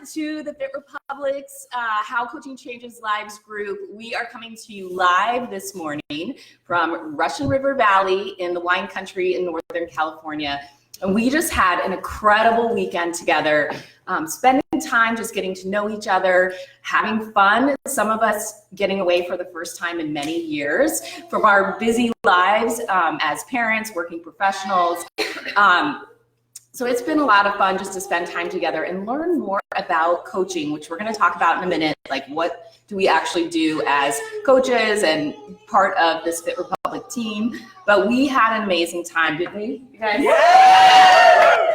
to the Fit Republic's How Coaching Changes Lives group. We are coming to you live this morning from Russian River Valley in the wine country in Northern California. And we just had an incredible weekend together, spending time just getting to know each other, having fun. Some of us getting away for the first time in many years from our busy lives as parents, working professionals. So it's been a lot of fun just to spend time together and learn more about coaching, which we're going to talk about in a minute. Like, what do we actually do as coaches and part of this Fit Republic team? But we had an amazing time, didn't we, you guys? Yeah!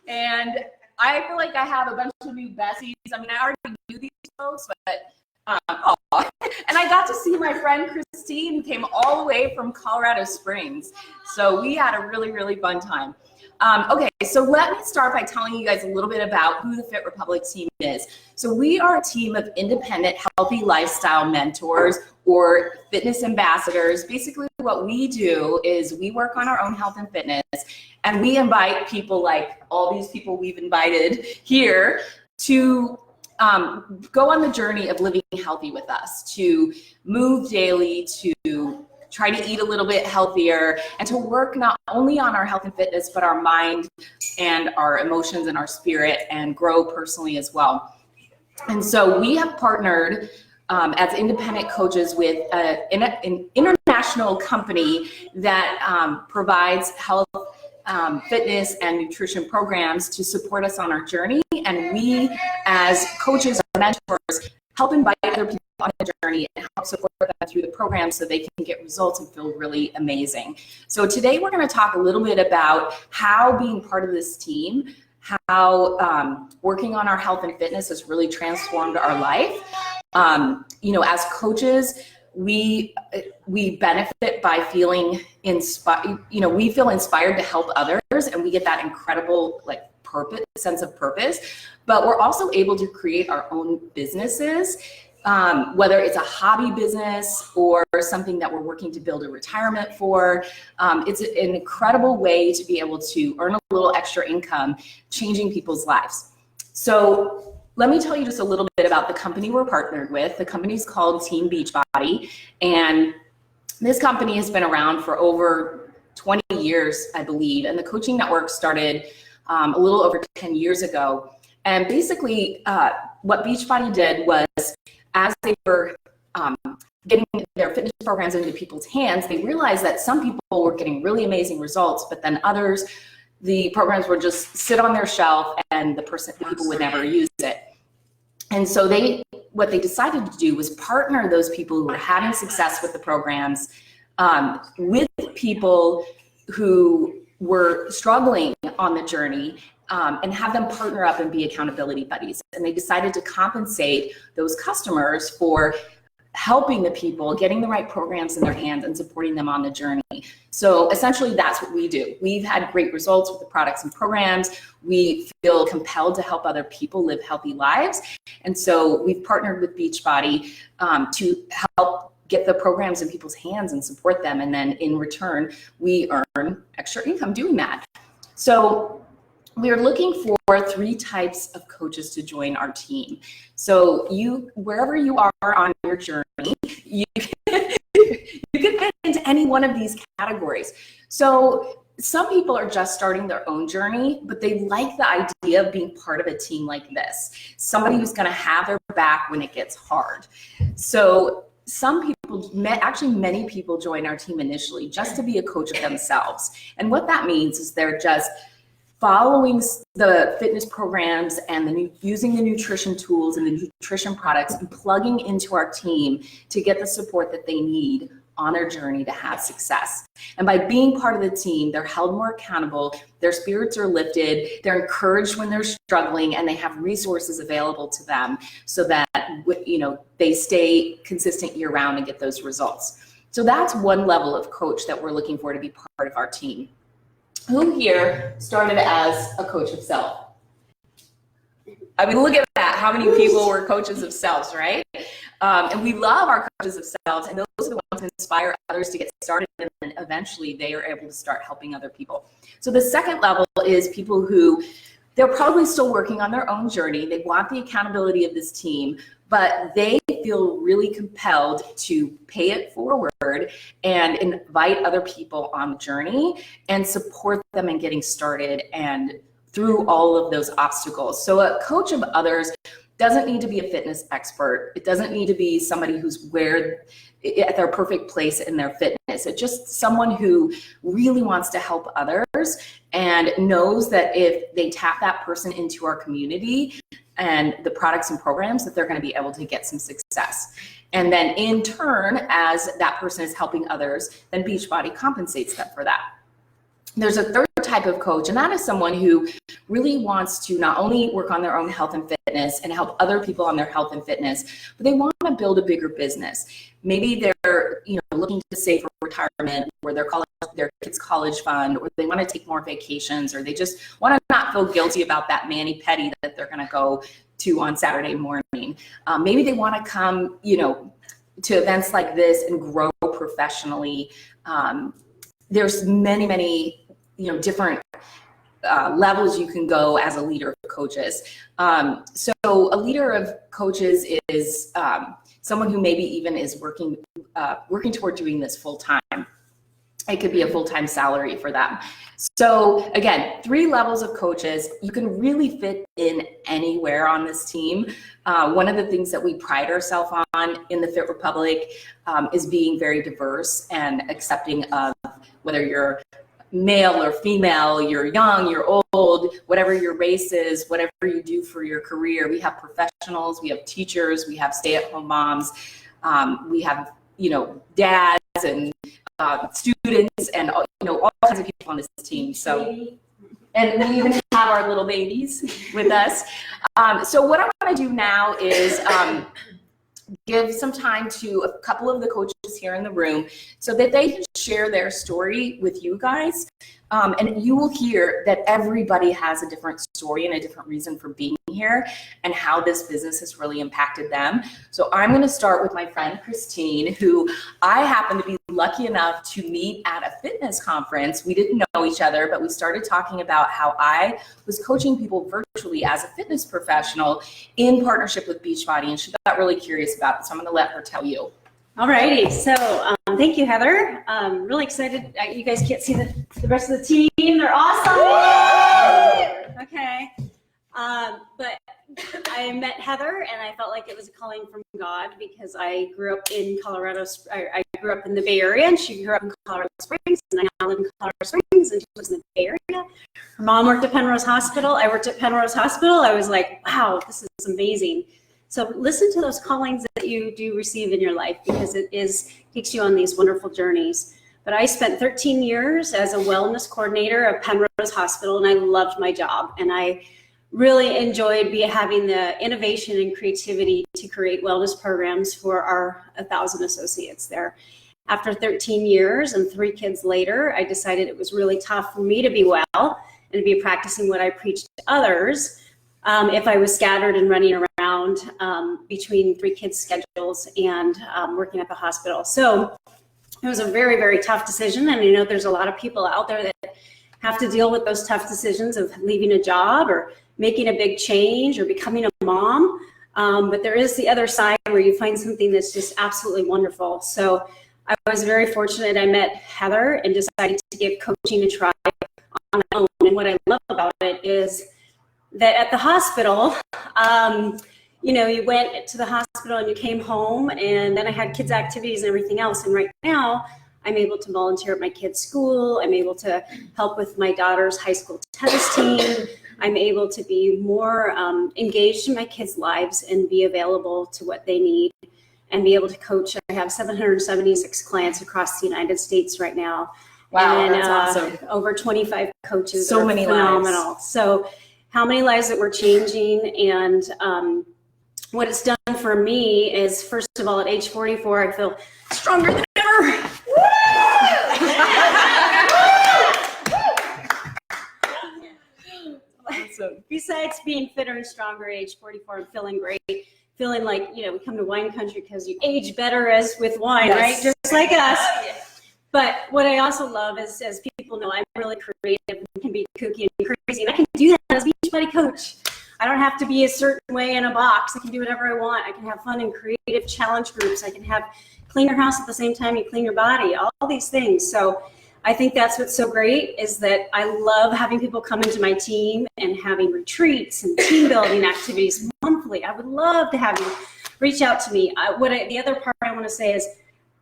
And I feel like I have a bunch of new besties. I mean, I already knew these folks, but and I got to see my friend Christine, who came all the way from Colorado Springs. So we had a really, really fun time. Okay, so let me start by telling you guys a little bit about who the Fit Republic team is. So we are a team of independent, healthy lifestyle mentors or fitness ambassadors. Basically, what we do is we work on our own health and fitness, and we invite people like all these people we've invited here to go on the journey of living healthy with us, to move daily, to try to eat a little bit healthier, and to work not only on our health and fitness, but our mind and our emotions and our spirit, and grow personally as well. And so we have partnered as independent coaches with an international company that provides health, fitness and nutrition programs to support us on our journey. And we, as coaches or mentors, help invite other people on the journey and help support them through the program so they can get results and feel really amazing. So today we're going to talk a little bit about how being part of this team, how working on our health and fitness has really transformed our life. As coaches, we benefit by feeling inspired. We feel inspired to help others, and we get that incredible sense of purpose. But we're also able to create our own businesses, whether it's a hobby business or something that we're working to build a retirement for. It's an incredible way to be able to earn a little extra income, changing people's lives. So let me tell you just a little bit about the company we're partnered with. The company's called Team Beachbody, and this company has been around for over 20 years, I believe, and the coaching network started a little over 10 years ago. And basically what Beachbody did was, as they were getting their fitness programs into people's hands, they realized that some people were getting really amazing results, but then others, the programs would just sit on their shelf and the people would never use it. And so what they decided to do was partner those people who were having success with the programs with people who were struggling on the journey, and have them partner up and be accountability buddies. And they decided to compensate those customers for helping the people, getting the right programs in their hands and supporting them on the journey. So essentially that's what we do. We've had great results with the products and programs. We feel compelled to help other people live healthy lives. And so we've partnered with Beachbody to help get the programs in people's hands and support them. And then in return, we earn extra income doing that. So we are looking for 3 types of coaches to join our team. So wherever you are on your journey, you can fit into any one of these categories. So some people are just starting their own journey, but they like the idea of being part of a team like this. Somebody who's going to have their back when it gets hard. So some people, actually many people join our team initially just to be a coach of themselves. And what that means is they're just following the fitness programs and using the nutrition tools and the nutrition products and plugging into our team to get the support that they need on their journey to have success. And by being part of the team, they're held more accountable, their spirits are lifted, they're encouraged when they're struggling, and they have resources available to them so that they stay consistent year round and get those results. So that's one level of coach that we're looking for to be part of our team. Who here started as a coach of self? I mean, look at that. How many people were coaches of selves, right? And we love our coaches of selves, and those are the ones who inspire others to get started, and then eventually they are able to start helping other people. So the second level is people who they're probably still working on their own journey. They want the accountability of this team, but they feel really compelled to pay it forward and invite other people on the journey and support them in getting started and through all of those obstacles. So a coach of others doesn't need to be a fitness expert. It doesn't need to be somebody who's at their perfect place in their fitness. It's just someone who really wants to help others and knows that if they tap that person into our community and the products and programs, that they're going to be able to get some success. And then in turn, as that person is helping others, then Beachbody compensates them for that. There's a third type of coach, and that is someone who really wants to not only work on their own health and fitness and help other people on their health and fitness, but they want to build a bigger business. Maybe they're looking to save for retirement, or their kids' college fund, or they want to take more vacations, or they just want to not feel guilty about that mani-pedi that they're going to go to on Saturday morning. Maybe they want to come, to events like this and grow professionally. There's many different levels you can go as a leader of coaches. So a leader of coaches is someone who maybe even is working toward doing this full time. It could be a full-time salary for them. So again, 3 levels of coaches. You can really fit in anywhere on this team. One of the things that we pride ourselves on in the Fit Republic is being very diverse and accepting of whether you're male or female, you're young, you're old, whatever your race is, whatever you do for your career. We have professionals, we have teachers, we have stay-at-home moms, we have dads and students, and all kinds of people on this team. So, and we even have our little babies with us. So what I want to do now is give some time to a couple of the coaches here in the room so that they can share their story with you guys. And you will hear that everybody has a different story and a different reason for being here and how this business has really impacted them. So I'm going to start with my friend Christine, who I happen to be lucky enough to meet at a fitness conference. We didn't know each other, but we started talking about how I was coaching people virtually as a fitness professional in partnership with Beachbody, and she got really curious about it. So I'm going to let her tell you. All righty, so thank you, Heather. Really excited. You guys can't see the rest of the team. They're awesome. Okay, but I met Heather, and I felt like it was a calling from God because I grew up in Colorado. I grew up in the Bay Area, and she grew up in Colorado Springs, and I now live in Colorado Springs, and she was in the Bay Area. Her mom worked at Penrose Hospital. I worked at Penrose Hospital. I was like, wow, this is amazing. So listen to those callings that you do receive in your life, because it takes you on these wonderful journeys. But I spent 13 years as a wellness coordinator at Penrose Hospital, and I loved my job. And I really enjoyed having the innovation and creativity to create wellness programs for our 1,000 associates there. After 13 years and 3 kids later, I decided it was really tough for me to be well and to be practicing what I preached to others if I was scattered and running around between 3 kids' schedules and working at the hospital. So it was a very, very tough decision. And I know there's a lot of people out there that have to deal with those tough decisions of leaving a job or making a big change or becoming a mom. But there is the other side where you find something that's just absolutely wonderful. So I was very fortunate. I met Heather and decided to give coaching a try on my own. And what I love about it is that at the hospital, you went to the hospital and you came home, and then I had kids' activities and everything else. And right now, I'm able to volunteer at my kids' school. I'm able to help with my daughter's high school tennis team. I'm able to be more engaged in my kids' lives and be available to what they need and be able to coach. I have 776 clients across the United States right now. Wow, and, that's awesome. Over 25 coaches. So many phenomenal. lives. So how many lives that we're changing, and what it's done for me is, first of all, at age 44, I feel stronger than ever. Awesome. Besides being fitter and stronger at age 44, I'm feeling great. Feeling like, we come to wine country because you age better as with wine, yes. Right? Just like us. But what I also love is, as people know, I'm really creative and can be kooky and crazy, and I can do that as Beachbody coach. I don't have to be a certain way in a box. I can do whatever I want. I can have fun and creative challenge groups. I can have clean your house at the same time you clean your body, all these things. So I think that's what's so great is that I love having people come into my team and having retreats and team building activities monthly. I would love to have you reach out to me. The other part I want to say is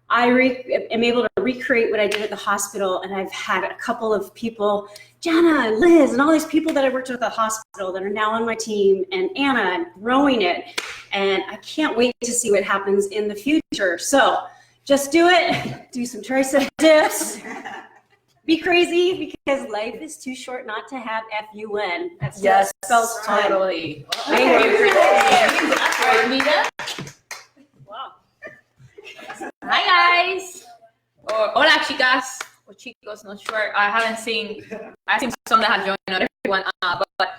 I am able to recreate what I did at the hospital, and I've had a couple of people, Jenna and Liz, and all these people that I worked with at the hospital that are now on my team, and Anna, and growing it. And I can't wait to see what happens in the future. So just do it. Do some tricep dips. Be crazy, because life is too short not to have FUN. That's Yes, spells fun. totally. Thank you. Anita? Wow. Hi guys. Or hola chicas. Or chicos, not sure. I've seen some that have joined, not everyone. But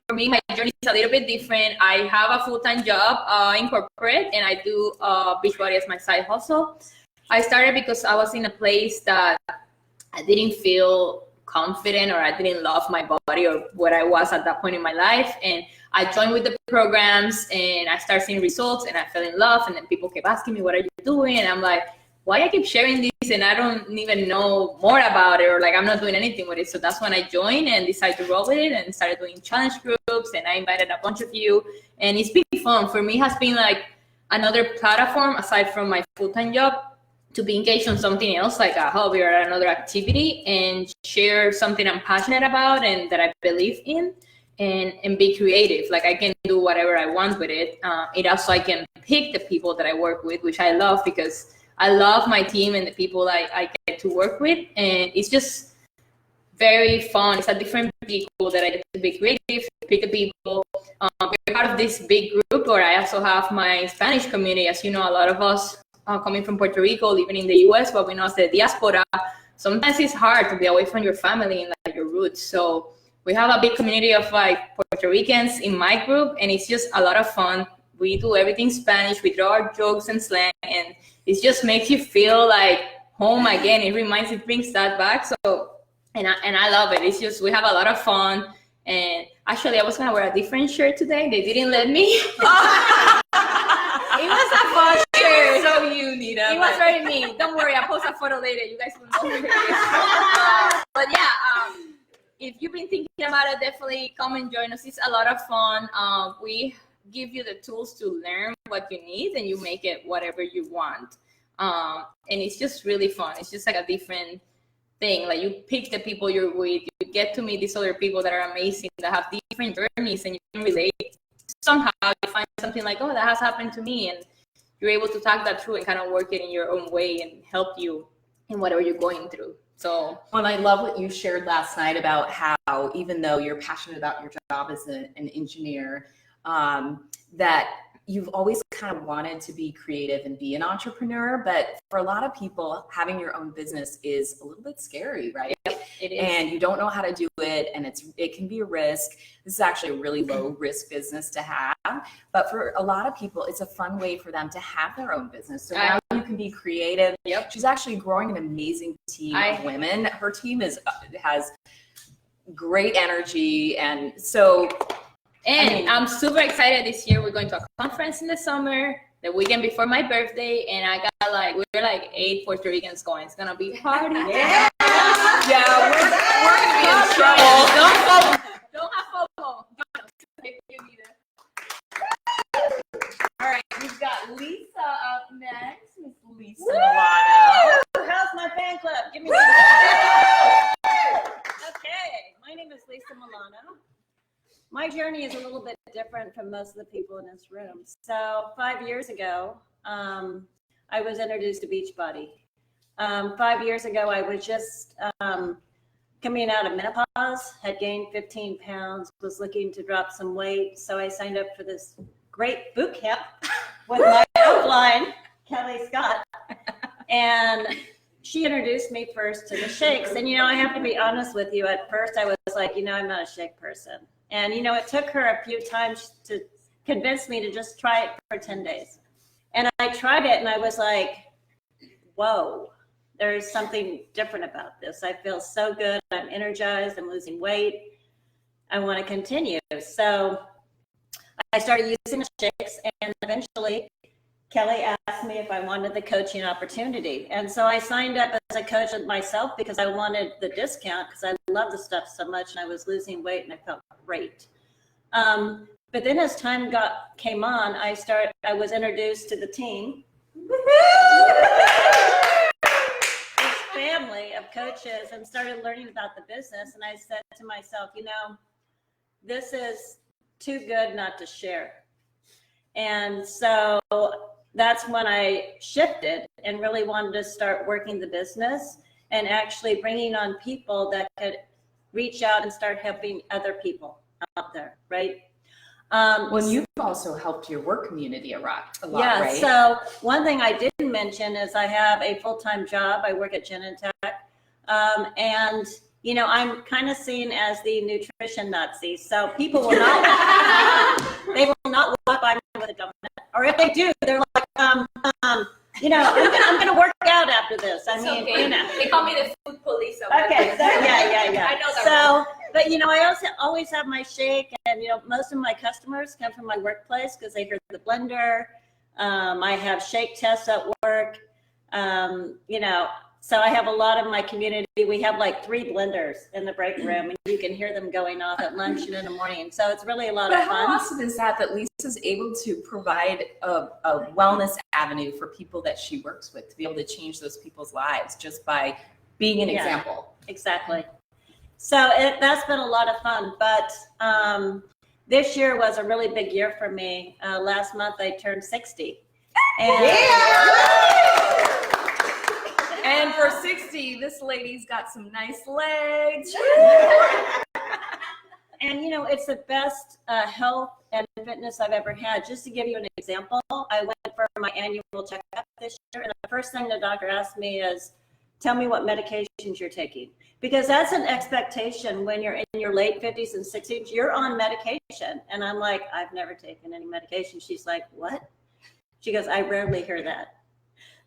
for me, my journey is a little bit different. I have a full-time job in corporate, and I do Beachbody as my side hustle. I started because I was in a place that I didn't feel confident, or I didn't love my body or what I was at that point in my life. And I joined with the programs, and I started seeing results, and I fell in love. And then people kept asking me, what are you doing? And I'm like, why I keep sharing this and I don't even know more about it, or like I'm not doing anything with it. So that's when I joined and decided to roll with it and started doing challenge groups, and I invited a bunch of you, and it's been fun. For me, it has been like another platform aside from my full-time job to be engaged on something else, like a hobby or another activity, and share something I'm passionate about and that I believe in, and be creative. Like I can do whatever I want with it. It also, I can pick the people that I work with, which I love, because I love my team and the people I get to work with, and it's just very fun. It's a different people that I get to be creative, pick the people. We're part of this big group, or I also have my Spanish community. As you know, a lot of us coming from Puerto Rico, living in the US, but we know as the diaspora, sometimes it's hard to be away from your family and like your roots. So we have a big community of like Puerto Ricans in my group, and it's just a lot of fun. We do everything Spanish. We draw our jokes and slang, and it just makes you feel like home again. It brings that back. So, and I love it. It's just, we have a lot of fun. And actually, I was gonna wear a different shirt today. They didn't let me. It was a fun shirt. It was so you, Nita. It was very me. Don't worry, I'll post a photo later. You guys will know who it is. But yeah, if you've been thinking about it, definitely come and join us. It's a lot of fun. We give you the tools to learn what you need, and you make it whatever you want. And it's just really fun. It's just like a different thing. Like you pick the people you're with, you get to meet these other people that are amazing, that have different journeys, and you can relate. Somehow you find something like, oh, that has happened to me, and you're able to talk that through and kind of work it in your own way and help you in whatever you're going through. So, and I love what you shared last night about how, even though you're passionate about your job as an engineer, that you've always kind of wanted to be creative and be an entrepreneur, but for a lot of people, having your own business is a little bit scary, right? it is. And you don't know how to do it, and it can be a risk. This is actually a really low risk business to have, but for a lot of people, it's a fun way for them to have their own business. So now you can be creative. Yep. She's actually growing an amazing team of women. Her team has great energy, and so. And I'm super excited this year. We're going to a conference in the summer, the weekend before my birthday, and we're like 8 Puerto Ricans going. It's gonna be a party. Yeah, we're gonna be in trouble. Don't have FOMO. All right, we've got Lisa up next. Miss Lisa Milano. How's my fan club? Give me Okay, my name is Lisa Milano. My journey is a little bit different from most of the people in this room. So 5 years ago, I was introduced to Beachbody. 5 years ago, I was just coming out of menopause, had gained 15 pounds, was looking to drop some weight. So I signed up for this great boot camp with my upline, Kelly Scott. And she introduced me first to the shakes. And, I have to be honest with you. At first, I was like, I'm not a shake person. And, it took her a few times to convince me to just try it for 10 days. And I tried it, and I was like, whoa, There's something different about this. I feel so good. I'm energized. I'm losing weight. I want to continue. So I started using the shakes, and eventually Kelly asked me if I wanted the coaching opportunity. And so I signed up as a coach myself because I wanted the discount because I love the stuff so much and I was losing weight and I felt great. But then as time came on, I was introduced to the team. This family of coaches, and started learning about the business. And I said to myself, this is too good not to share. And so that's when I shifted and really wanted to start working the business and actually bringing on people that could reach out and start helping other people out there, right? Well, you've also helped your work community a lot, Yeah, right? So one thing I didn't mention is I have a full-time job. I work at Genentech. And, I'm kind of seen as the nutrition Nazi. So people will not, they will not walk by me with a donut. Or if they do, they're like, I'm going to work out after this. I mean, They call me the food police. Okay, so, yeah. I know that. So, but I also always have my shake, and most of my customers come from my workplace because they hear the blender. I have shake tests at work. So I have a lot of my community. We have like 3 blenders in the break room, and you can hear them going off at lunch and in the morning. So it's really a lot of But fun. how awesome is that Lisa's able to provide a wellness avenue for people that she works with to be able to change those people's lives just by being an example? Exactly. So that's been a lot of fun. But this year was a really big year for me. Last month I turned 60. And for 60, this lady's got some nice legs. And it's the best health and fitness I've ever had. Just to give you an example, I went for my annual checkup this year, and the first thing the doctor asked me is, tell me what medications you're taking. Because that's an expectation when you're in your late 50s and 60s, you're on medication. And I'm like, I've never taken any medication. She's like, what? She goes, I rarely hear that.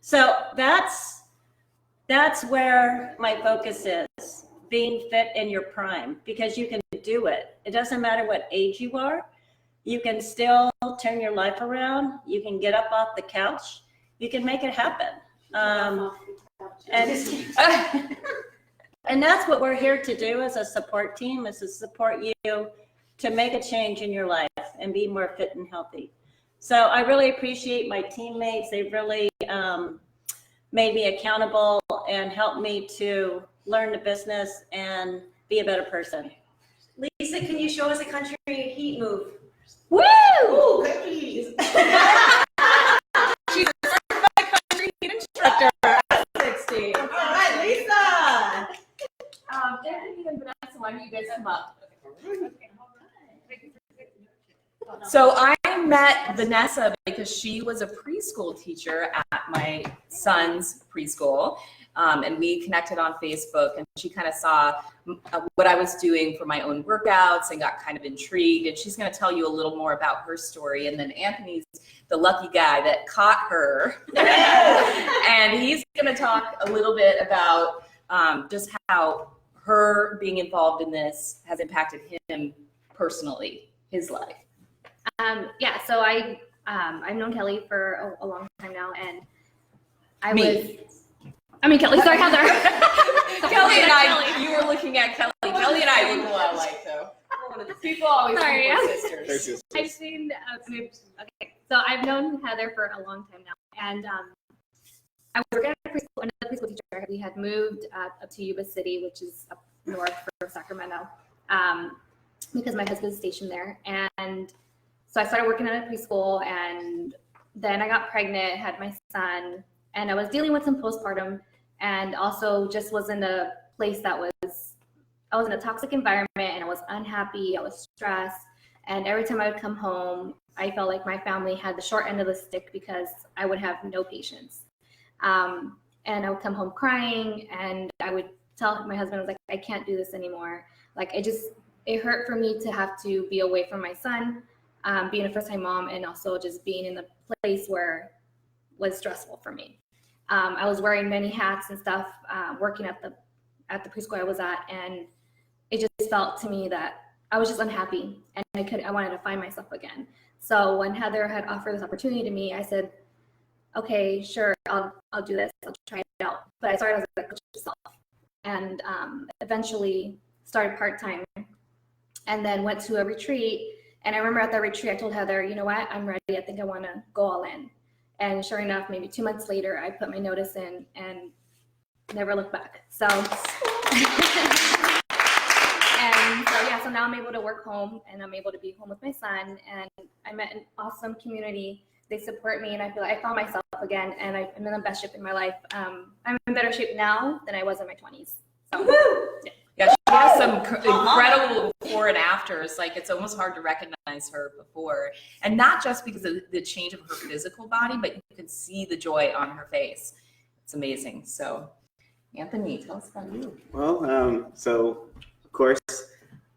So that's where my focus is, being fit in your prime, because you can do it. It doesn't matter what age you are. You can still turn your life around. You can get up off the couch. You can make it happen. And that's what we're here to do as a support team, is to support you to make a change in your life and be more fit and healthy. So I really appreciate my teammates. They really made me accountable and helped me to learn the business and be a better person. Lisa, can you show us a country heat move? Woo! Ooh, cookies. She's a certified country heat instructor at 60. All right, Lisa. Anthony and Vanessa, why don't you guys come up? So I met Vanessa because she was a preschool teacher at my son's preschool, and we connected on Facebook, and she kind of saw what I was doing for my own workouts and got kind of intrigued, and she's going to tell you a little more about her story. And then Anthony's the lucky guy that caught her, and he's going to talk a little bit about just how her being involved in this has impacted him personally, his life. So I've known Kelly for a long time now, and Kelly, Heather. Kelly and I, you were looking at Kelly. Kelly and I look a lot alike, though. People always Sorry. think we're sisters. I've seen, so I've known Heather for a long time now, and I was working at another preschool teacher. We had moved up to Yuba City, which is up north for Sacramento, because my husband's stationed there. And so I started working at a preschool, and then I got pregnant, had my son, and I was dealing with some postpartum, and also just was in a place that I was in a toxic environment, and I was unhappy, I was stressed, and every time I would come home, I felt like my family had the short end of the stick because I would have no patience. And I would come home crying, and I would tell my husband, I was like, I can't do this anymore. Like, it hurt for me to have to be away from my son, being a first-time mom, and also just being in a place where was stressful for me. I was wearing many hats and stuff, working at the preschool I was at, and it just felt to me that I was just unhappy, and I wanted to find myself again. So when Heather had offered this opportunity to me, I said, okay, sure, I'll do this. I'll try it out. But I started as a coach myself, and eventually started part-time, and then went to a retreat. And I remember at that retreat, I told Heather, you know what, I'm ready. I think I want to go all in. And sure enough, maybe 2 months later, I put my notice in and never looked back. So, so now I'm able to work home, and I'm able to be home with my son. And I met an awesome community. They support me, and I feel like I found myself again, and I'm in the best shape in my life. I'm in better shape now than I was in my 20s. So, Yeah, she has some incredible before and afters. Like, it's almost hard to recognize her before. And not just because of the change of her physical body, but you can see the joy on her face. It's amazing. So, Anthony, tell us about you. Well, so of course,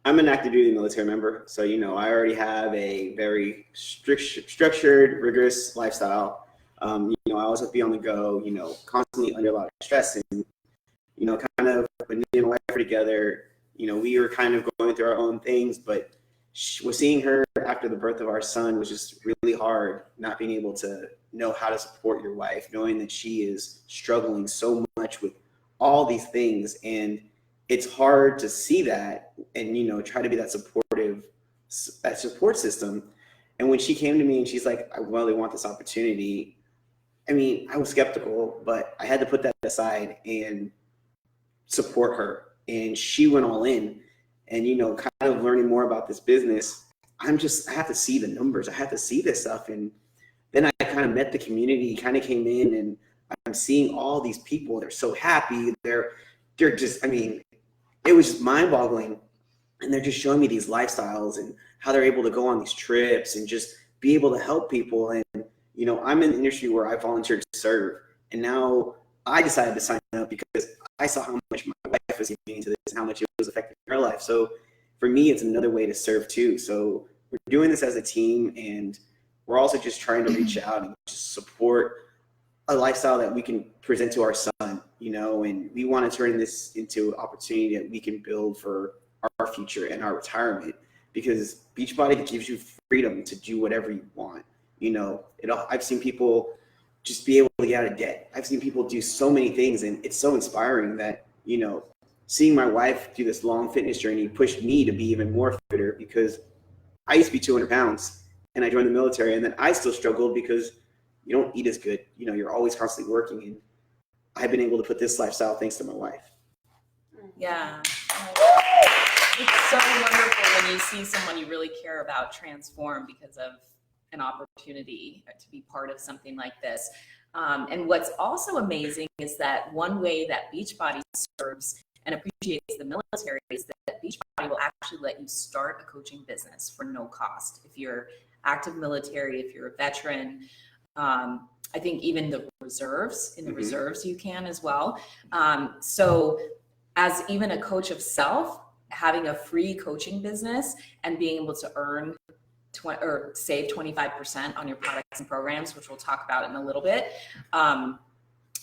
I'm an active duty military member. So, you know, I already have a very structured, rigorous lifestyle. You know, I always have to be on the go, you know, constantly under a lot of stress. And, you know, kind of when me and my wife were together, you know, we were kind of going through our own things, but was seeing her after the birth of our son was just really hard, not being able to know how to support your wife, knowing that she is struggling so much with all these things. And it's hard to see that and, you know, try to be that support system. And when she came to me and she's like, I really want this opportunity, I mean, I was skeptical, but I had to put that aside and support her. And she went all in. And, you know, kind of learning more about this business, I have to see the numbers. I have to see this stuff. And then I kind of met the community, kind of came in, and I'm seeing all these people. They're so happy. They're just, I mean, it was just mind-boggling. And they're just showing me these lifestyles and how they're able to go on these trips and just be able to help people. And, you know, I'm in an industry where I volunteered to serve. And now I decided to sign up because I saw how much my wife was giving into this and how much it was affecting her life. So for me, it's another way to serve too. So we're doing this as a team, and we're also just trying to reach out and just support a lifestyle that we can present to our son, you know, and we want to turn this into an opportunity that we can build for our future and our retirement, because Beachbody gives you freedom to do whatever you want. You know, I've seen people just be able to get out of debt. I've seen people do so many things, and it's so inspiring that, you know, seeing my wife do this long fitness journey pushed me to be even more fitter, because I used to be 200 pounds and I joined the military, and then I still struggled because you don't eat as good. You know, you're always constantly working, and I've been able to put this lifestyle thanks to my wife. Yeah. It's so wonderful when you see someone you really care about transform because of an opportunity to be part of something like this. And what's also amazing is that one way that Beachbody serves and appreciates the military is that Beachbody will actually let you start a coaching business for no cost. If you're active military, if you're a veteran, I think even the reserves, in the reserves you can as well. So as even a coach of self, having a free coaching business and being able to earn or save 25% on your products and programs, which we'll talk about in a little bit,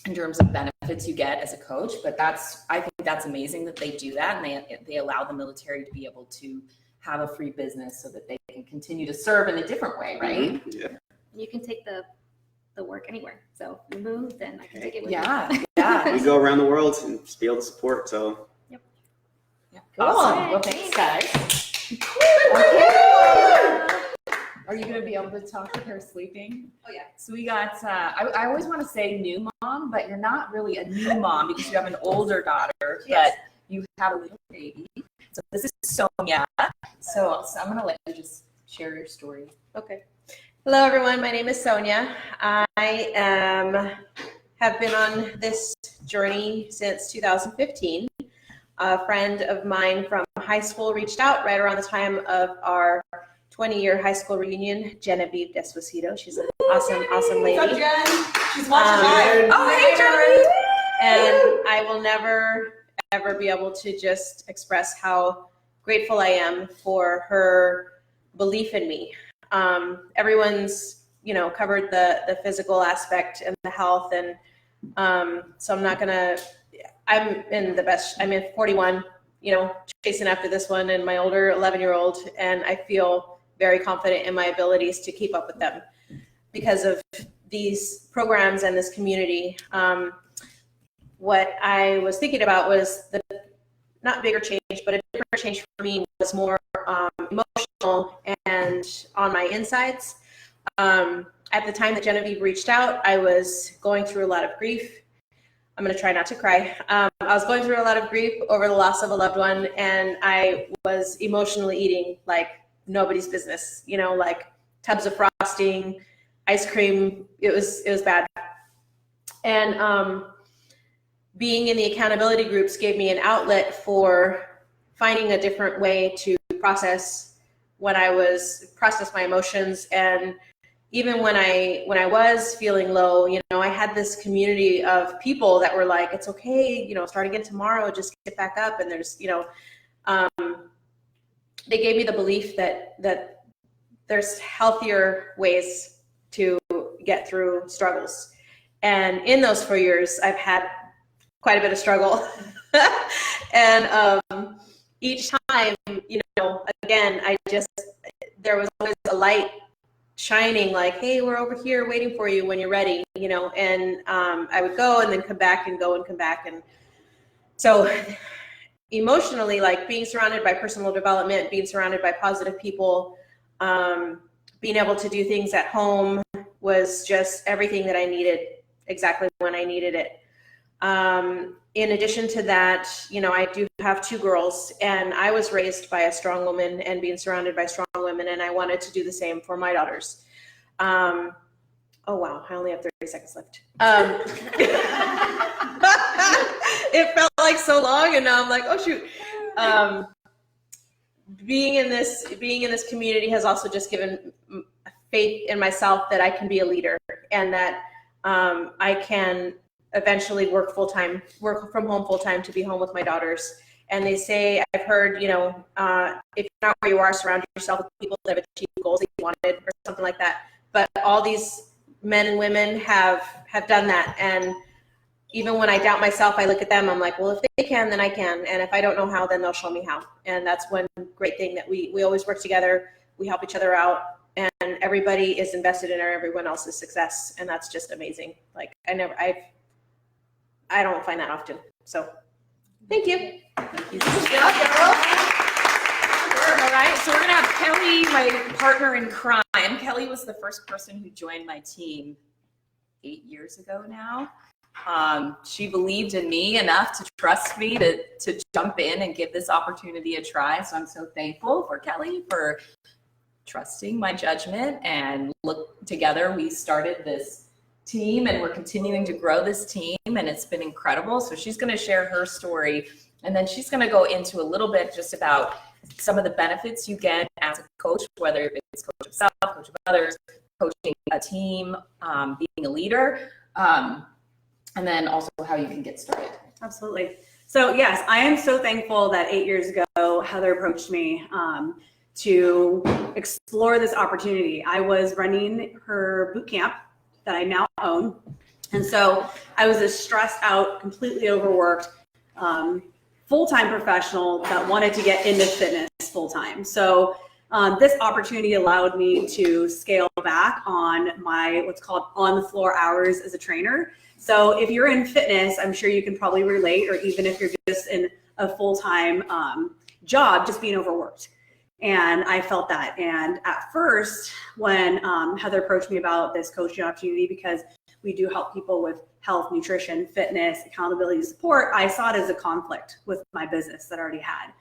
in terms of benefits you get as a coach. But I think that's amazing that they do that, and they allow the military to be able to have a free business so that they can continue to serve in a different way, right? Yeah. you can take the work anywhere. So if you move, then I can take it with me. Yeah. We go around the world and just be able to support. So Yeah. Awesome. Well, thanks, guys. Are you going to be able to talk with her sleeping? Oh, yeah. So we got, I always want to say new mom, but you're not really a new mom because you have an older daughter, Yes. but you have a little baby. So this is Sonia. So I'm going to let you just share your story. Okay. Hello, everyone. My name is Sonia. I have been on this journey since 2015. A friend of mine from high school reached out right around the time of our 20-year high school reunion, Genevieve Desposito. She's an awesome lady. What's up, Jen? She's watching live. Oh, hey, Johnny. And I will never, ever be able to just express how grateful I am for her belief in me. Everyone's, covered the physical aspect and the health, and So I'm in 41, chasing after this one and my older 11-year-old, and I feel very confident in my abilities to keep up with them because of these programs and this community. What I was thinking about was not bigger change, but a different change for me was more emotional and on my insides. At the time that Genevieve reached out, I was going through a lot of grief. I'm going to try not to cry. I was going through a lot of grief over the loss of a loved one, and I was emotionally eating like nobody's business, like tubs of frosting, ice cream. It was bad. And being in the accountability groups gave me an outlet for finding a different way to process my emotions. And even when I was feeling low, I had this community of people that were like, it's okay, start again tomorrow, just get back up. And there's, they gave me the belief that there's healthier ways to get through struggles. And in those 4 years, I've had quite a bit of struggle. And each time, again, there was always a light shining like, hey, we're over here waiting for you when you're ready, and I would go and then come back and go and come back. And so emotionally, like being surrounded by personal development, being surrounded by positive people, being able to do things at home was just everything that I needed exactly when I needed it. In addition to that, I do have 2 girls, and I was raised by a strong woman and being surrounded by strong women, and I wanted to do the same for my daughters. Oh wow, I only have 30 seconds left. It felt like so long, and now I'm like, oh shoot. Being in this community has also just given faith in myself that I can be a leader, and that I can eventually work from home full-time to be home with my daughters. And they say, I've heard, if you're not where you are, surround yourself with people that have achieved goals that you wanted or something like that. But all these men and women have done that. And even when I doubt myself, I look at them, I'm like, well, if they can, then I can. And if I don't know how, then they'll show me how. And that's one great thing that we always work together. We help each other out, and everybody is invested in everyone else's success. And that's just amazing. Like I don't find that often. So thank you. Thank you. All right, so we're gonna have Kelly, my partner in crime. Kelly was the first person who joined my team 8 years ago now. She believed in me enough to trust me to jump in and give this opportunity a try. So I'm so thankful for Kelly for trusting my judgment, and together we started this team, and we're continuing to grow this team, and it's been incredible. So she's going to share her story, and then she's going to go into a little bit just about some of the benefits you get as a coach, whether it's coach of self, coach of others, coaching a team, being a leader, and then also how you can get started. Absolutely. So yes, I am so thankful that 8 years ago, Heather approached me to explore this opportunity. I was running her boot camp that I now own. And so I was a stressed out, completely overworked, full-time professional that wanted to get into fitness full-time. So this opportunity allowed me to scale back on my what's called on-the-floor hours as a trainer. So if you're in fitness, I'm sure you can probably relate, or even if you're just in a full-time job, just being overworked. And I felt that. And at first, when Heather approached me about this coaching opportunity, because we do help people with health, nutrition, fitness, accountability, support, I saw it as a conflict with my business that I already had.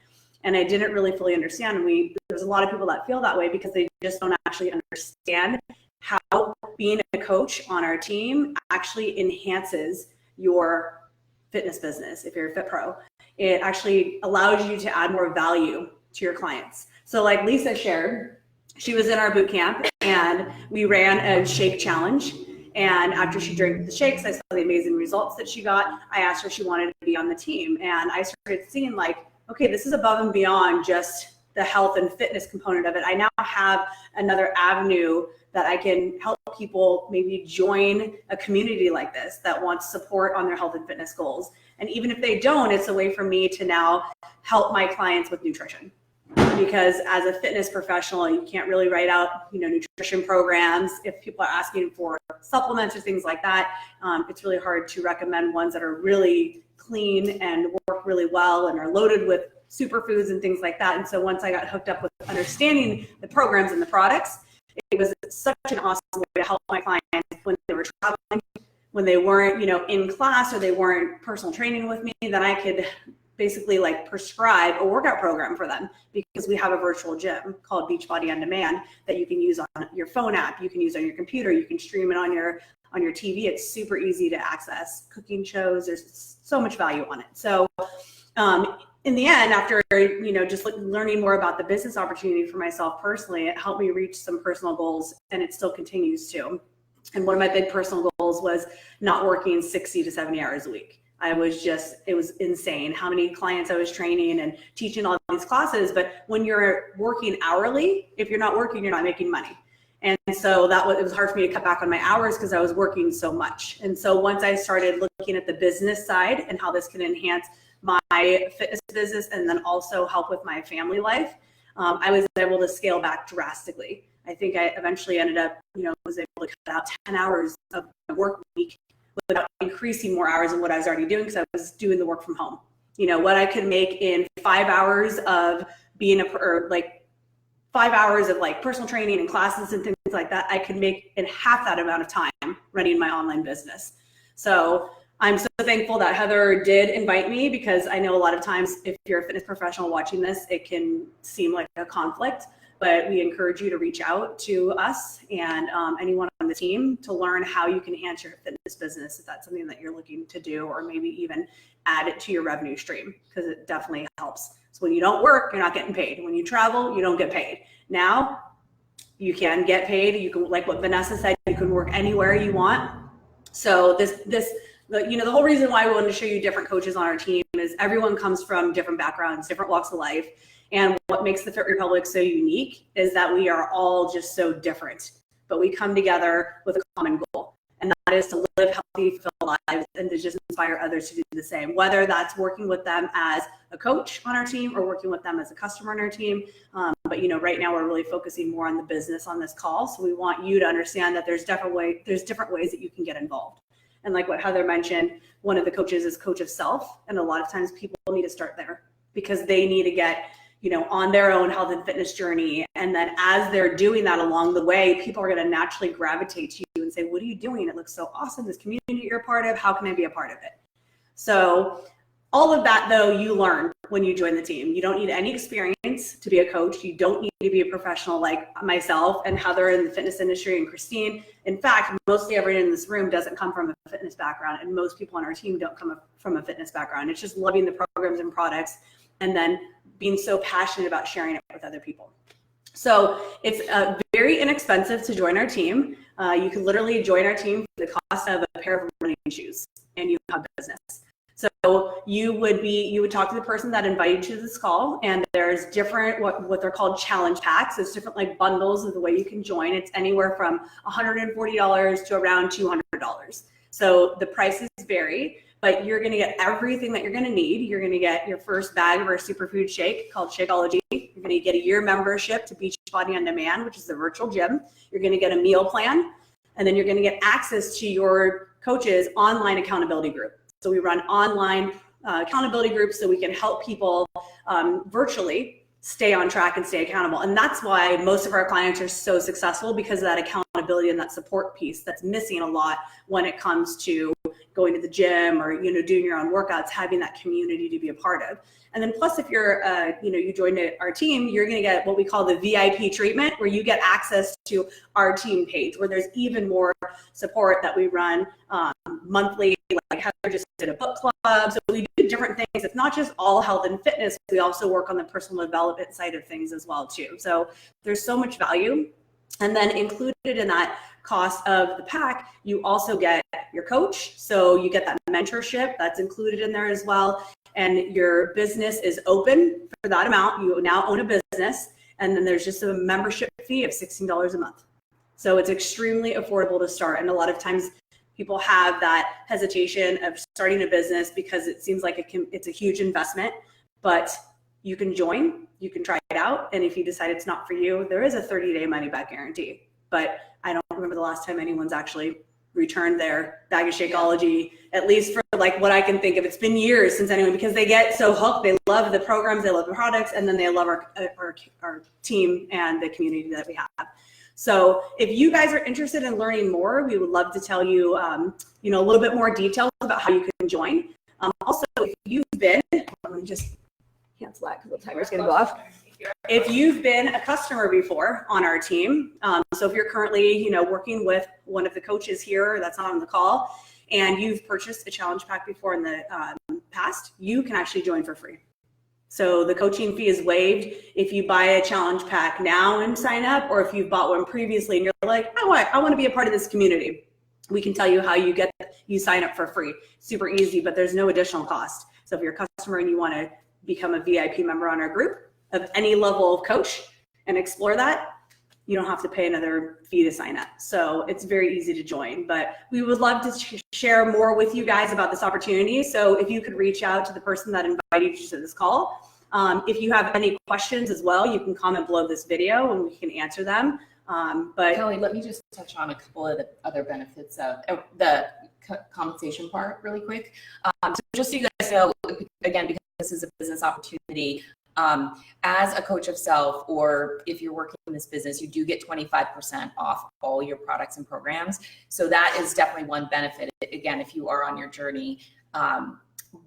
And I didn't really fully understand. And there's a lot of people that feel that way because they just don't actually understand how being a coach on our team actually enhances your fitness business. If you're a Fit Pro, it actually allows you to add more value to your clients. So like Lisa shared, she was in our boot camp and we ran a shake challenge. And after she drank the shakes, I saw the amazing results that she got. I asked her if she wanted to be on the team. And I started seeing like, okay, this is above and beyond just the health and fitness component of it, I now have another avenue that I can help people maybe join a community like this that wants support on their health and fitness goals. And even if they don't, it's a way for me to now help my clients with nutrition. Because as a fitness professional, you can't really write out, nutrition programs. If people are asking for supplements or things like that, it's really hard to recommend ones that are really clean and work really well and are loaded with superfoods and things like that. And so once I got hooked up with understanding the programs and the products, it was such an awesome way to help my clients when they were traveling, when they weren't, in class or they weren't personal training with me, that I could basically like prescribe a workout program for them, because we have a virtual gym called Beachbody On Demand that you can use on your phone app, you can use on your computer, you can stream it on your TV. It's super easy to access. Cooking shows, there's so much value on it. So in the end, after just learning more about the business opportunity for myself personally, it helped me reach some personal goals, and it still continues to. And one of my big personal goals was not working 60 to 70 hours a week. It was insane how many clients I was training and teaching all these classes. But when you're working hourly, if you're not working, you're not making money. And so it was hard for me to cut back on my hours because I was working so much. And so once I started looking at the business side and how this can enhance my fitness business and then also help with my family life, I was able to scale back drastically. I think I eventually ended up, was able to cut out 10 hours of my work week without increasing more hours than what I was already doing, because I was doing the work from home. What I could make in 5 hours of being 5 hours of like personal training and classes and things like that, I could make in half that amount of time running my online business. So I'm so thankful that Heather did invite me, because I know a lot of times if you're a fitness professional watching this, it can seem like a conflict. But we encourage you to reach out to us and anyone on the team to learn how you can enhance your fitness business if that's something that you're looking to do, or maybe even add it to your revenue stream, because it definitely helps. So when you don't work, you're not getting paid. When you travel, you don't get paid. Now you can get paid. You can, like what Vanessa said, you can work anywhere you want. So the whole reason why we wanted to show you different coaches on our team is everyone comes from different backgrounds, different walks of life. And what makes the Fit Republic so unique is that we are all just so different, but we come together with a common goal. And that is to live healthy, fulfilled lives, and to just inspire others to do the same, whether that's working with them as a coach on our team or working with them as a customer on our team. But right now we're really focusing more on the business on this call. So we want you to understand that there's different ways that you can get involved. And like what Heather mentioned, one of the coaches is coach of self. And a lot of times people need to start there because they need to get on their own health and fitness journey. And then as they're doing that along the way, people are going to naturally gravitate to you and say, what are you doing? It looks so awesome. This community you're a part of, how can I be a part of it? So all of that, though, you learn when you join the team. You don't need any experience to be a coach. You don't need to be a professional like myself and Heather in the fitness industry and Christine. In fact, mostly everyone in this room doesn't come from a fitness background, and most people on our team don't come from a fitness background. It's just loving the programs and products and then being so passionate about sharing it with other people. So it's very inexpensive to join our team. You can literally join our team for the cost of a pair of running shoes, and you have business. So you would talk to the person that invited you to this call, and there's different what they're called challenge packs. There's different like bundles of the way you can join. It's anywhere from $140 to around $200. So the prices vary, but you're going to get everything that you're going to need. You're going to get your first bag of our superfood shake called Shakeology. You're going to get a year membership to Beachbody On Demand, which is the virtual gym. You're going to get a meal plan, and then you're going to get access to your coach's online accountability group. So we run online accountability groups so we can help people virtually stay on track and stay accountable. And that's why most of our clients are so successful, because of that accountability and that support piece that's missing a lot when it comes to going to the gym or doing your own workouts, having that community to be a part of. And then plus, if you're you joined our team, you're going to get what we call the VIP treatment, where you get access to our team page, where there's even more support that we run monthly. Like Heather just did a book club. So we do different things. It's not just all health and fitness. We also work on the personal development side of things as well too. So there's so much value. And then included in that cost of the pack, you also get your coach. So you get that mentorship that's included in there as well. and your business is open for that amount, you now own a business, and then there's just a membership fee of $16 a month. So it's extremely affordable to start. And a lot of times people have that hesitation of starting a business because it seems like it's a huge investment, but you can join, you can try it out. And if you decide it's not for you, there is a 30-day money back guarantee. But I don't remember the last time anyone's actually returned their bag of Shakeology, at least for like what I can think of. It's been years since anyone, because they get so hooked. They love the programs, they love the products, and then they love our team and the community that we have. So if you guys are interested in learning more, we would love to tell you, a little bit more details about how you can join. Also, if you've been, let me just cancel that because the timer's going to go off. If you've been a customer before on our team, so if you're currently, working with one of the coaches here that's not on the call, and you've purchased a challenge pack before in the past, you can actually join for free. So the coaching fee is waived if you buy a challenge pack now and sign up, or if you've bought one previously and you're like, I want to be a part of this community. We can tell you how you sign up for free. Super easy, but there's no additional cost. So if you're a customer and you want to become a VIP member on our group of any level of coach and explore that, you don't have to pay another fee to sign up. So it's very easy to join, but we would love to share more with you guys about this opportunity. So if you could reach out to the person that invited you to this call. If you have any questions as well, you can comment below this video and we can answer them. But Kelly, let me just touch on a couple of the other benefits of the compensation part really quick. So just so you guys know, again, because this is a business opportunity, as a coach of self, or if you're working in this business, you do get 25% off all your products and programs. So that is definitely one benefit. Again, if you are on your journey,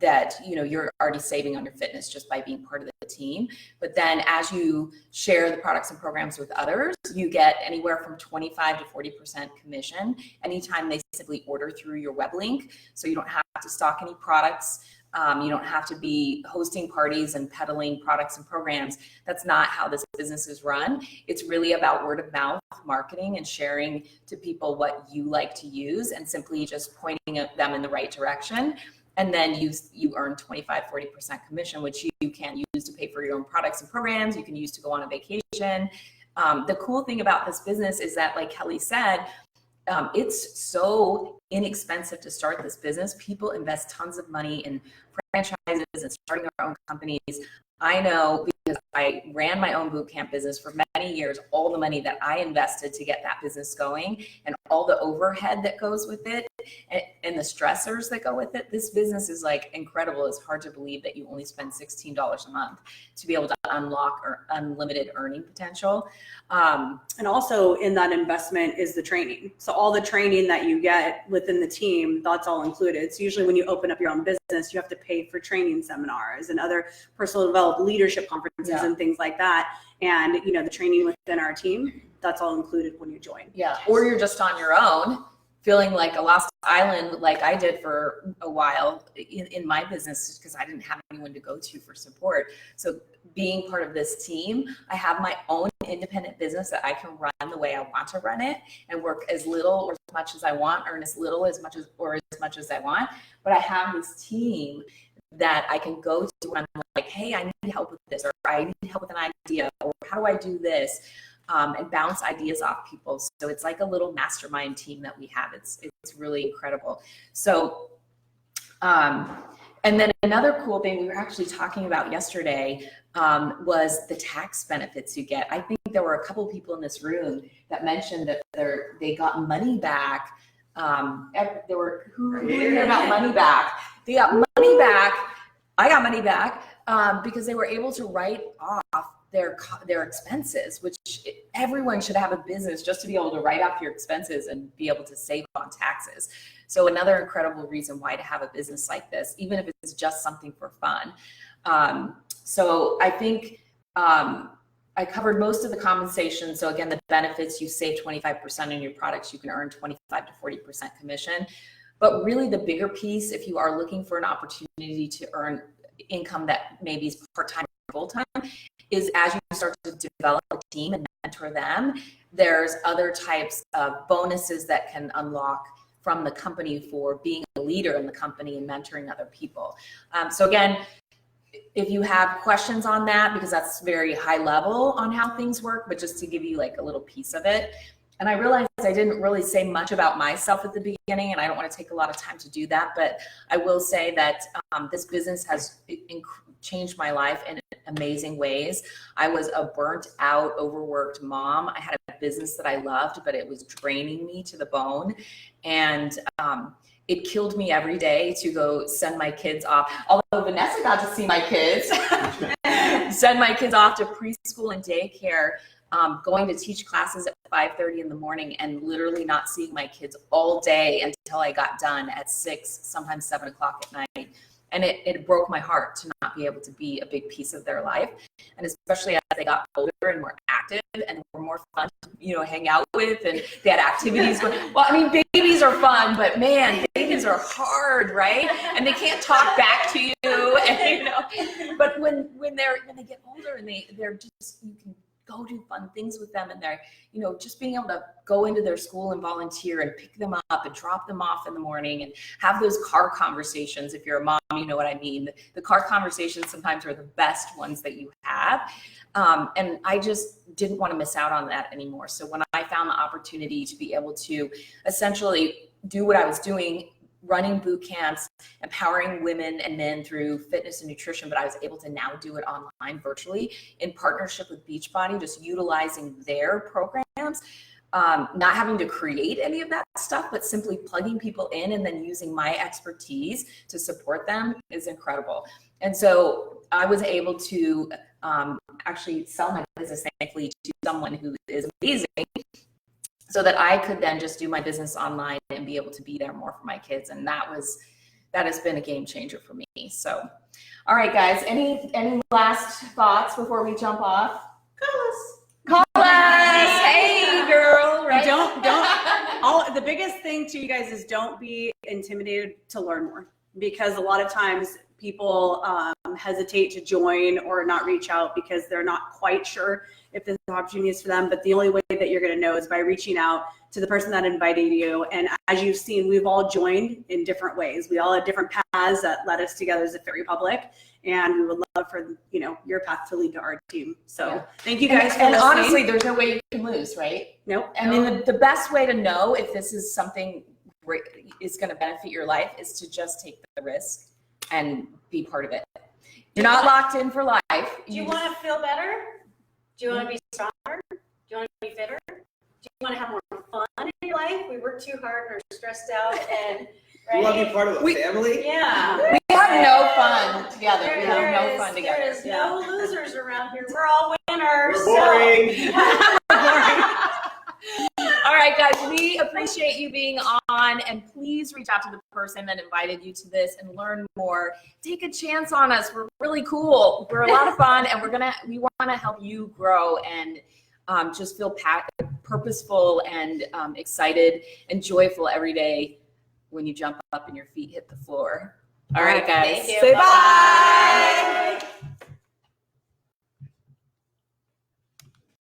that you're already saving on your fitness just by being part of the team. But then as you share the products and programs with others, you get anywhere from 25 to 40% commission anytime they simply order through your web link. So you don't have to stock any products. You don't have to be hosting parties and peddling products and programs. That's not how this business is run. It's really about word of mouth marketing and sharing to people what you like to use and simply just pointing them in the right direction. And then you earn 25, 40% commission, which you can use to pay for your own products and programs. You can use to go on a vacation. The cool thing about this business is that, like Kelly said, it's so inexpensive to start this business. People invest tons of money in franchises and starting their own companies. I know, because I ran my own boot camp business for many years, all the money that I invested to get that business going and all the overhead that goes with it and the stressors that go with it. This business is like incredible. It's hard to believe that you only spend $16 a month to be able to unlock unlimited earning potential. And also in that investment is the training. So all the training that you get within the team, that's all included. So usually when you open up your own business, you have to pay for training seminars and other personal development leadership conferences and things like that. And the training within our team, that's all included when you join. Yeah, or you're just on your own, feeling like a lost island, like I did for a while in my business, because I didn't have anyone to go to for support. So being part of this team, I have my own independent business that I can run the way I want to run it and work as little or as much as I want, earn as little as much as I want. But I have this team that I can go to when I'm like, hey, I need help with this, or I need help with an idea, or how do I do this? And bounce ideas off people. So it's like a little mastermind team that we have. It's really incredible. So, and then another cool thing we were actually talking about yesterday was the tax benefits you get. I think there were a couple people in this room that mentioned that they got money back. There were who heard about money back? They got money back. I got money back because they were able to write off their expenses, which everyone should have a business just to be able to write off your expenses and be able to save on taxes. So another incredible reason why to have a business like this, even if it's just something for fun. So I think I covered most of the compensation. So again, the benefits, you save 25% on your products, you can earn 25 to 40% commission. But really the bigger piece, if you are looking for an opportunity to earn income that maybe is part-time or full-time, is as you start to develop a team and mentor them, there's other types of bonuses that can unlock from the company for being a leader in the company and mentoring other people. So again, if you have questions on that, because that's very high level on how things work, but just to give you like a little piece of it. And I realized I didn't really say much about myself at the beginning, and I don't want to take a lot of time to do that, but I will say that this business has changed my life in amazing ways. I was a burnt out, overworked mom. I had a business that I loved, but it was draining me to the bone. And it killed me every day to go send my kids off. Although Vanessa got to see my kids, send my kids off to preschool and daycare, going to teach classes at 5:30 in the morning and literally not seeing my kids all day until I got done at 6, sometimes 7 o'clock at night. And it broke my heart to not be able to be a big piece of their life. And especially as they got older and more active and were more fun to, hang out with, and they had activities. Well, I mean, babies are fun, but man, babies are hard, right? And they can't talk back to you, and, but when they get older and they're just, you can go do fun things with them, and they're, just being able to go into their school and volunteer and pick them up and drop them off in the morning and have those car conversations. If you're a mom, you know what I mean. The car conversations sometimes are the best ones that you have. And I just didn't want to miss out on that anymore. So when I found the opportunity to be able to essentially do what I was doing, running boot camps, empowering women and men through fitness and nutrition, but I was able to now do it online virtually in partnership with Beachbody, just utilizing their programs, not having to create any of that stuff, but simply plugging people in and then using my expertise to support them is incredible. And so I was able to actually sell my business, thankfully, to someone who is amazing, so that I could then just do my business online and be able to be there more for my kids. And that has been a game changer for me. So, all right, guys, any last thoughts before we jump off? Call us. Hey, girl, right? The biggest thing to you guys is don't be intimidated to learn more, because a lot of times people hesitate to join or not reach out because they're not quite sure if this opportunity is for them. But the only way that you're going to know is by reaching out to the person that invited you. And as you've seen, we've all joined in different ways. We all had different paths that led us together as a Fairy Public, and we would love for your path to lead to our team. So Thank you guys for listening. Honestly, there's no way you can lose, right? Nope. I mean, the best way to know if this is something great, is going to benefit your life, is to just take the risk and be part of it. You're not locked in for life. Do you want to feel better? Do you want to be stronger? Do you want to be fitter? Do you want to have more fun in your life? We work too hard and are stressed out, and You want to be part of a family? Yeah. We have no fun together. We have no fun together. There is no losers around here. We're all winners. We're boring. All right, guys, we appreciate you being on, and please reach out to the person that invited you to this and learn more. Take a chance on us. We're really cool. We're a lot of fun, and we want to help you grow and just feel purposeful and excited and joyful every day when you jump up and your feet hit the floor. All right, guys. Thank you. Say bye.